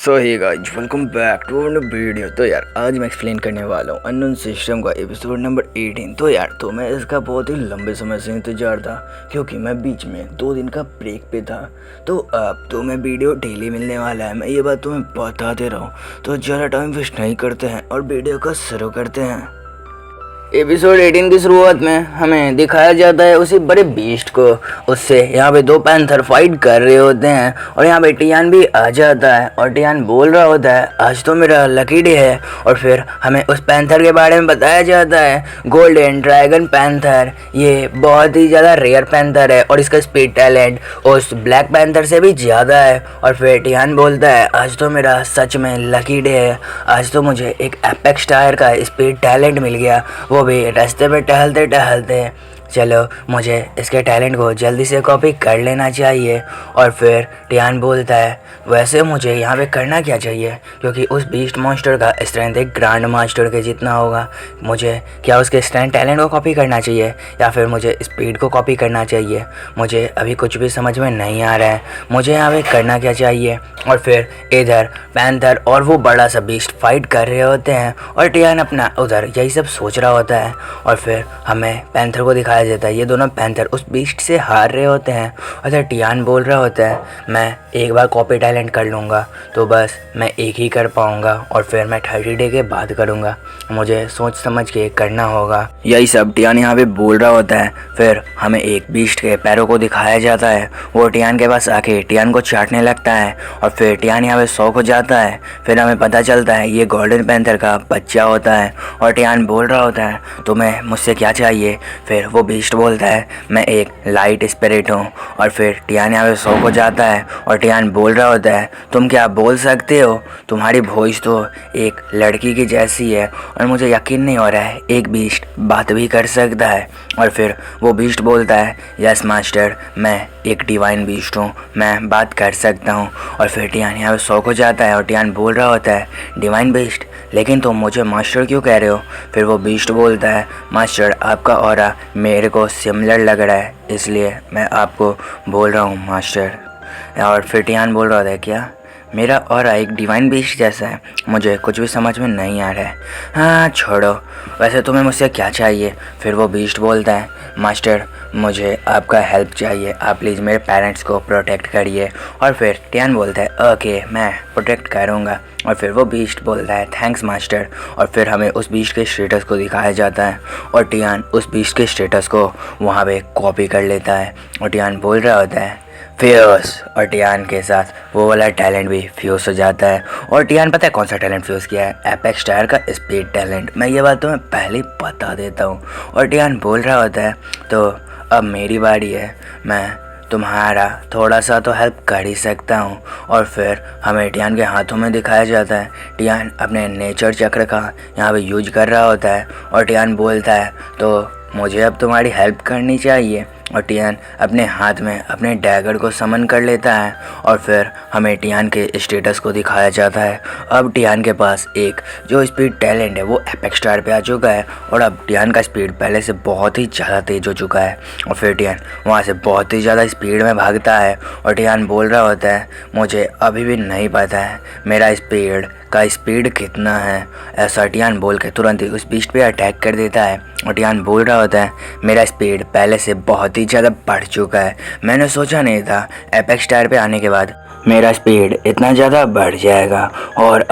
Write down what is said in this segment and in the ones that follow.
So hey guys, welcome back to our video. तो यार आज मैं एक्सप्लेन करने वाला हूँ अननोन सिस्टम का एपिसोड नंबर 18। तो यार मैं इसका बहुत ही लंबे समय से इंतजार था, क्योंकि मैं बीच में 2 दिन का ब्रेक पे था। तो अब तो मैं वीडियो डेली मिलने वाला है, मैं ये बात तुम्हें बताते रहूँ। तो ज़्यादा टाइम वेस्ट नहीं करते हैं और वीडियो को शुरू करते हैं। एपिसोड 18 की शुरुआत में हमें दिखाया जाता है उसी बड़े बीस्ट को। उससे यहाँ पे 2 पैंथर फाइट कर रहे होते हैं और यहाँ पे टियान भी आ जाता है और टियान बोल रहा होता है आज तो मेरा लकी डे है। और फिर हमें उस पैंथर के बारे में बताया जाता है, गोल्डन ड्रैगन पैंथर। ये बहुत ही ज़्यादा रेयर पैंथर है और इसका स्पीड टैलेंट उस ब्लैक पैंथर से भी ज़्यादा है। और फिर टियान बोलता है आज तो मेरा सच में लकी डे है, आज तो मुझे एक एपेक्स टायर का स्पीड टैलेंट मिल गया, वो भी रास्ते पे टहलते टहलते। चलो मुझे इसके टैलेंट को जल्दी से कॉपी कर लेना चाहिए। और फिर टियान बोलता है वैसे मुझे यहाँ पे करना क्या चाहिए, क्योंकि उस बीस्ट मॉन्स्टर का स्ट्रेंथ एक ग्रैंड मास्टर के जितना होगा। मुझे क्या उसके स्ट्रेंथ टैलेंट को कॉपी करना चाहिए या फिर मुझे स्पीड को कॉपी करना चाहिए? मुझे अभी कुछ भी समझ में नहीं आ रहा है, मुझे यहाँ पे करना क्या चाहिए। और फिर इधर पैंथर और वो बड़ा सा बीस्ट फाइट कर रहे होते हैं और टियान अपना उधर यही सब सोच रहा होता है। और फिर हमें पैंथर को दिखाया जाता है, ये दोनों पैंथर उस बीस्ट से हार रहे होते हैं। और टियान बोल रहा होता है मैं एक बार कॉपी टैलेंट कर लूँगा तो बस मैं एक ही कर पाऊँगा और फिर मैं 30 डे के बाद करूँगा, मुझे सोच समझ के करना होगा। यही सब टियान यहाँ पे बोल रहा होता है। फिर हमें एक बीस्ट के पैरों को दिखाया जाता है, वो टियान के पास आके टियान को चाटने लगता है और फिर टियान यहाँ पे शौक हो जाता है। फिर हमें पता चलता है ये गोल्डन पैंथर का बच्चा होता है और टियान बोल रहा होता है तुम्हें मुझसे क्या चाहिए? फिर वो बीस्ट बोलता है मैं एक लाइट स्पिरिट हूँ। और फिर टियान यहाँ पे शौक हो जाता है और टियान बोल रहा होता है तुम क्या बोल सकते हो? तुम्हारी वॉइस तो एक लड़की की जैसी है और मुझे यकीन नहीं हो रहा है एक बीस्ट बात भी कर सकता है। और फिर वो बीस्ट बोलता है यस मास्टर, मैं एक डिवाइन बीस्ट हूँ, मैं बात कर सकता हूँ। और फिर टियान यहाँ पे शौक हो जाता है और टियान बोल रहा होता है डिवाइन बीस्ट, लेकिन तुम मुझे मास्टर क्यों कह रहे हो? फिर वो बीस्ट बोलता है मास्टर आपका ऑरा मेरे को सिमिलर लग रहा है, इसलिए मैं आपको बोल रहा हूँ मास्टर। और फिर टियान बोल रहा था क्या मेरा ऑरा एक डिवाइन बीस्ट जैसा है? मुझे कुछ भी समझ में नहीं आ रहा है। हाँ छोड़ो, वैसे तुम्हें मुझसे क्या चाहिए? फिर वो बीस्ट बोलता है मास्टर मुझे आपका हेल्प चाहिए, आप प्लीज़ मेरे पेरेंट्स को प्रोटेक्ट करिए। और फिर टियान बोलता है ओके मैं प्रोटेक्ट करूँगा। और फिर वो बीस्ट बोलता है थैंक्स मास्टर। और फिर हमें उस बीस्ट के स्टेटस को दिखाया जाता है और टियान उस बीस्ट के स्टेटस को वहाँ पे कॉपी कर लेता है और टियान बोल रहा होता है फ्यूज़। और टियान के साथ वो वाला टैलेंट भी फ्यूज़ हो जाता है। और टियान पता है कौन सा टैलेंट फ्यूज़ किया है? एपेक्स टायर का स्पीड टैलेंट। मैं ये बात तुम्हें पहले ही बता देता हूँ। और टियान बोल रहा होता है तो अब मेरी बारी है, मैं तुम्हारा थोड़ा सा तो हेल्प कर ही सकता हूँ। और फिर हमें टियान के हाथों में दिखाया जाता है, टियान अपने नेचर चक्र का यहाँ पे यूज कर रहा होता है और टियान बोलता है तो मुझे अब तुम्हारी हेल्प करनी चाहिए। और टियान अपने हाथ में अपने डैगर को समन कर लेता है और फिर हमें टियान के स्टेटस को दिखाया जाता है। अब टियान के पास एक जो स्पीड टैलेंट है वो एपेक्स टायर पे आ चुका है और अब टियान का स्पीड पहले से बहुत ही ज़्यादा तेज़ हो चुका है। और फिर टियान वहाँ से बहुत ही ज़्यादा स्पीड में भागता है और टियान बोल रहा होता है मुझे अभी भी नहीं पता है मेरा स्पीड का स्पीड कितना है। ऐसा टियान बोल के तुरंत ही उस बीस्ट पे अटैक कर देता है और टियान बोल रहा होता है मेरा स्पीड पहले से बहुत ही ज़्यादा बढ़ चुका है, मैंने सोचा नहीं था एपेक्स टायर पे आने के बाद मेरा स्पीड इतना ज़्यादा बढ़ जाएगा और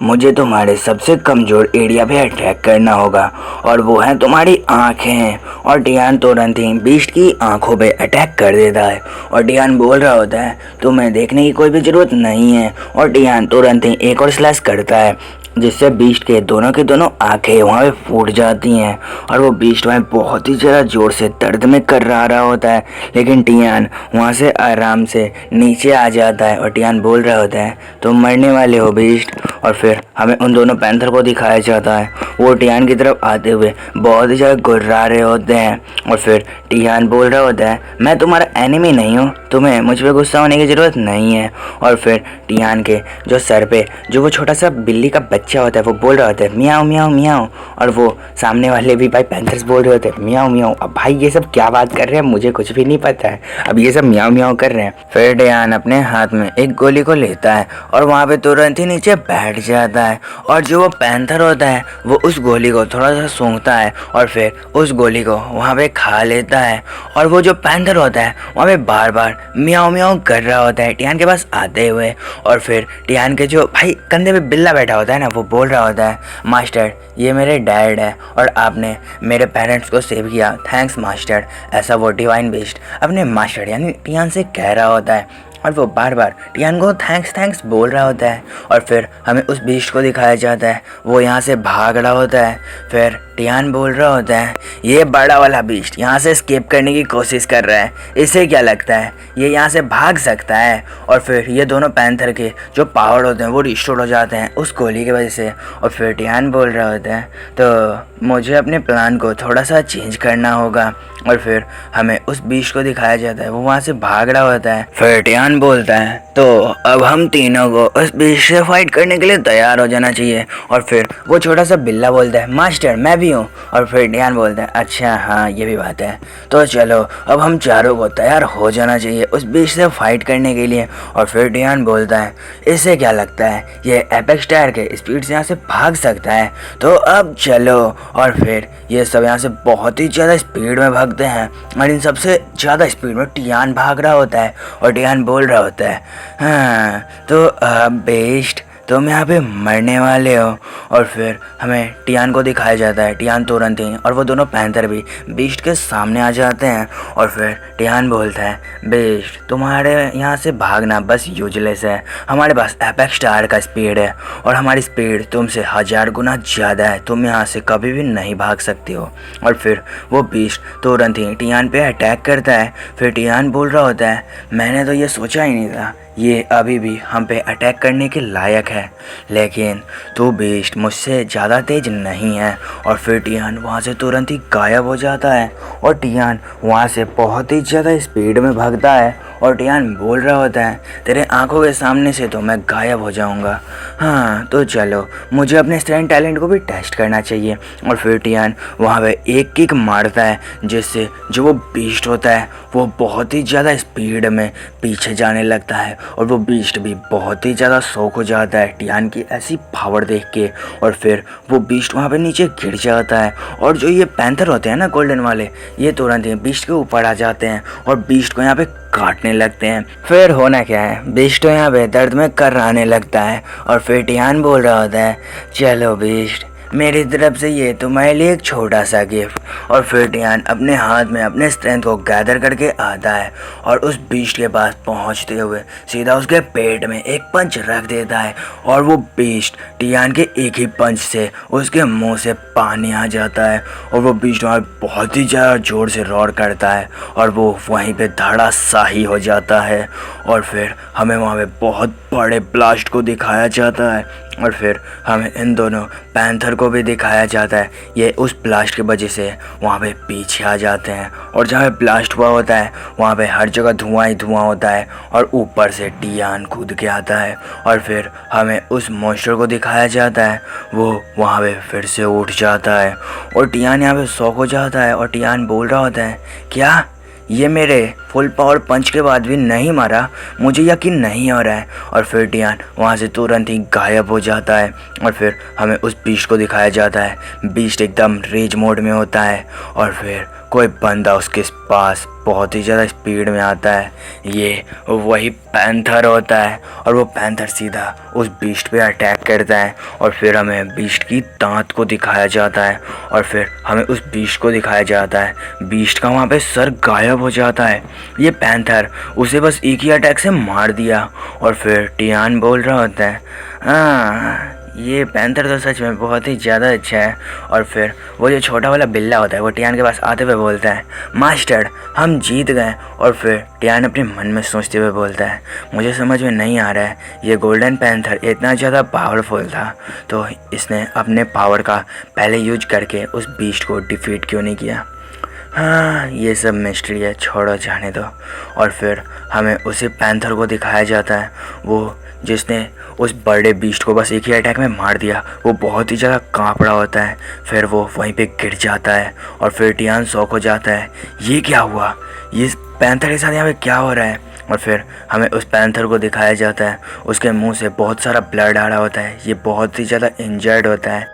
मुझे तुम्हारे सबसे कमज़ोर एरिया पे अटैक करना होगा और वो है तुम्हारी आँखें। और टियान तुरंत ही बीस्ट की आँखों पे अटैक कर देता है और टियान बोल रहा होता है तुम्हें देखने की कोई भी ज़रूरत नहीं है। और टियान तुरंत ही एक और स्लैश करता है जिससे बीस्ट के दोनों आंखें वहाँ पे फूट जाती हैं और वो बीस्ट वहाँ बहुत ही ज़्यादा ज़ोर से दर्द में रहा होता है। लेकिन टियान वहाँ से आराम से नीचे आ जाता है और टियान बोल रहा होता है तुम मरने वाले हो बीस्ट। और फिर हमें उन दोनों पैंथर को दिखाया जाता है, वो टियान की तरफ आते हुए बहुत ही ज़्यादा गुर्रा रहे होते हैं। और फिर टियान बोल रहा होता है मैं तुम्हारा एनिमी नहीं हूँ, तुम्हें मुझ पर गुस्सा होने की ज़रूरत नहीं है। और फिर टियान के जो सर पे जो वो छोटा सा बिल्ली का बच्चा होता है वो बोल रहा होता है मियाओ मियाओ मियाओ। और वो सामने वाले भी भाई पैंथर्स बोल रहे होते हैं मियाओ मियाओ। अब भाई ये सब क्या बात कर रहे हैं मुझे कुछ भी नहीं पता है, अब ये सब मियाओ मियाओ कर रहे हैं। फिर टियान अपने हाथ में में एक गोली को लेता है और वहाँ पे तुरंत ही नीचे बैठ जाता है। और जो वो पैंथर होता है वो उस गोली को थोड़ा सा सूंघता है और फिर उस गोली को वहाँ पे खा लेता है। और वो जो पैंथर होता है वहाँ पे बार बार मियाओ मियाओ कर रहा होता है टियान के पास आते हुए। और फिर टियान के जो भाई कंधे पे बिल्ला बैठा होता है ना, वो बोल रहा होता है, मास्टर ये मेरे डैड है और आपने मेरे पेरेंट्स को सेव किया, थैंक्स मास्टर। ऐसा वो डिवाइन बीस्ट अपने मास्टर यानी टियान से कह रहा होता है। और वो बार बार टियान को थैंक्स थैंक्स बोल रहा होता है। और फिर हमें उस बीस्ट को दिखाया जाता है, वो यहाँ से भाग रहा होता है। फिर टियान बोल रहा होता है, ये बड़ा वाला बीस्ट यहाँ से एस्केप करने की कोशिश कर रहा है, इसे क्या लगता है ये यहाँ से भाग सकता है। और फिर ये दोनों पैंथर के जो पावर होते हैं वो रिस्टोर हो जाते हैं उस गोली की वजह से। और फिर टियान बोल रहा होता है, तो मुझे अपने प्लान को थोड़ा सा चेंज करना होगा। और फिर हमें उस बीस्ट को दिखाया जाता है, वो वहाँ से भाग रहा होता है। फिर टियान बोलता है, तो अब हम तीनों को उस बीस्ट से फाइट करने के लिए तैयार हो जाना चाहिए। और फिर वो छोटा सा बिल्ला बोलता है, मास्टर मैं भी हूँ। और फिर टियान बोलता है, अच्छा हाँ ये भी बात है, तो चलो अब हम चारों को तैयार हो जाना चाहिए उस बीस्ट से फाइट करने के लिए। और फिर टियान बोलता है, इससे क्या लगता है ये एपेक्स टायर के स्पीड से यहाँ से भाग सकता है, तो अब चलो। और फिर ये सब यहाँ से बहुत ही ज़्यादा स्पीड में भागते हैं और इन सबसे ज़्यादा स्पीड में टियान भाग रहा होता है। और टियान बोल रहा होता है, हाँ तो बेस्ट तुम यहाँ पे मरने वाले हो। और फिर हमें टियान को दिखाया जाता है, टियान तुरंत ही और वो दोनों पैंथर भी बीस्ट के सामने आ जाते हैं। और फिर टियान बोलता है, बेस्ट तुम्हारे यहाँ से भागना बस यूजलेस है, हमारे पास एपेक्स टायर का स्पीड है और हमारी स्पीड तुमसे 1000 गुना ज़्यादा है, तुम यहाँ से कभी भी नहीं भाग सकते हो। और फिर वो बीस्ट तुरंत ही टियान पे अटैक करता है। फिर टियान बोल रहा होता है, मैंने तो ये सोचा ही नहीं था ये अभी भी हम पे अटैक करने के लायक है, लेकिन तू बीस्ट मुझसे ज़्यादा तेज नहीं है। और फिर टियान वहाँ से तुरंत ही गायब हो जाता है और टियान वहाँ से बहुत ही ज़्यादा स्पीड में भागता है। और टियान बोल रहा होता है, तेरे आंखों के सामने से तो मैं गायब हो जाऊंगा, हाँ तो चलो मुझे अपने स्ट्रेंथ टैलेंट को भी टेस्ट करना चाहिए। और फिर टियान वहाँ पे एक किक मारता है जिससे जो वो बीस्ट होता है वो बहुत ही ज़्यादा स्पीड में पीछे जाने लगता है। और वो बीस्ट भी बहुत ही ज़्यादा शौक हो जाता है टियान की ऐसी पावर देख के। और फिर वो बीस्ट वहाँ पे नीचे गिर जाता है और जो ये पैंथर होते हैं ना गोल्डन वाले, ये तुरंत ही बीस्ट के ऊपर आ जाते हैं और बीस्ट को यहाँ पे काटने लगते हैं। फिर होना क्या है, बीस्ट तो यहाँ पे दर्द में कर्राने लगता है। और फिर टियान बोल रहा होता है, चलो बीस्ट मेरी तरफ से ये तुम्हारे लिए एक छोटा सा गिफ्ट। और फिर टियान अपने हाथ में अपने स्ट्रेंथ को गैदर करके आता है और उस बीस्ट के पास पहुंचते हुए सीधा उसके पेट में एक पंच रख देता है। और वो बीस्ट टियान के एक ही पंच से उसके मुंह से पानी आ जाता है और वो बीस्ट वहाँ बहुत ही ज़्यादा ज़ोर से रोर करता है और वो वहीं पे धड़ाशाही हो जाता है। और फिर हमें वहाँ पे बहुत बड़े ब्लास्ट को दिखाया जाता है। और फिर हमें इन दोनों पैंथर को भी दिखाया जाता है, ये उस ब्लास्ट की वजह से वहाँ पे पीछे आ जाते हैं। और जहाँ पे ब्लास्ट हुआ होता है वहाँ पे हर जगह धुआं ही धुआं होता है और ऊपर से टियान कूद के आता है। और फिर हमें उस मॉन्स्टर को दिखाया जाता है, वो वहाँ पे फिर से उठ जाता है और टियान यहाँ पे शॉक हो जाता है। और टियान बोल रहा होता है, क्या ये मेरे फुल पावर पंच के बाद भी नहीं मारा, मुझे यकीन नहीं हो रहा है। और फिर टियान वहाँ से तुरंत ही गायब हो जाता है। और फिर हमें उस बीस्ट को दिखाया जाता है, बीस्ट एकदम रेज मोड में होता है और फिर कोई बंदा उसके पास बहुत ही ज़्यादा स्पीड में आता है, ये वही पैंथर होता है। और वो पैंथर सीधा उस बीस्ट पे अटैक करता है और फिर हमें बीस्ट की दांत को दिखाया जाता है। और फिर हमें उस बीस्ट को दिखाया जाता है, बीस्ट का वहाँ पे सर गायब हो जाता है, ये पैंथर उसे बस एक ही अटैक से मार दिया। और फिर टियान बोल रहा होता है, हाँ ये पैंथर तो सच में बहुत ही ज़्यादा अच्छा है। और फिर वो जो छोटा वाला बिल्ला होता है वो टियान के पास आते हुए बोलता है, मास्टर हम जीत गए। और फिर टियान अपने मन में सोचते हुए बोलता है, मुझे समझ में नहीं आ रहा है ये गोल्डन पैंथर इतना ज़्यादा पावरफुल था तो इसने अपने पावर का पहले यूज करके उस बीस्ट को डिफीट क्यों नहीं किया। हाँ ये सब मिस्ट्री है, छोड़ो जाने दो। और फिर हमें उसी पैंथर को दिखाया जाता है, वो जिसने उस बड़े बीस्ट को बस एक ही अटैक में मार दिया, वो बहुत ही ज़्यादा काँप रहा होता है। फिर वो वहीं पे गिर जाता है और फिर टियान शॉक हो जाता है, ये क्या हुआ, ये पैंथर के साथ यहाँ पे क्या हो रहा है। और फिर हमें उस पैंथर को दिखाया जाता है, उसके मुंह से बहुत सारा ब्लड आ रहा होता है, ये बहुत ही ज़्यादा इंजर्ड होता है।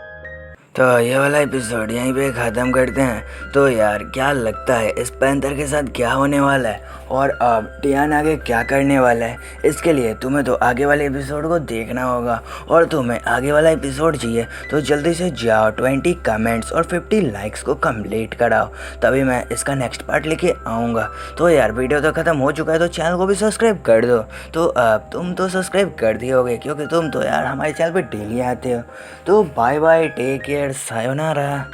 तो ये वाला एपिसोड यहीं पे ख़त्म करते हैं। तो यार क्या लगता है इस पैंथर के साथ क्या होने वाला है और अब टियान आगे क्या करने वाला है? इसके लिए तुम्हें तो आगे वाले एपिसोड को देखना होगा, और तुम्हें आगे वाला एपिसोड चाहिए तो जल्दी से जाओ 20 कमेंट्स और 50 लाइक्स को कंप्लीट कराओ, तभी मैं इसका नेक्स्ट पार्ट लेके आऊँगा। तो यार वीडियो तो ख़त्म हो चुका है, तो चैनल को भी सब्सक्राइब कर दो। तो अब तुम तो सब्सक्राइब कर दिए होगे क्योंकि तुम तो यार हमारे चैनल पर डेली आते हो। तो bye bye, take care, sayonara.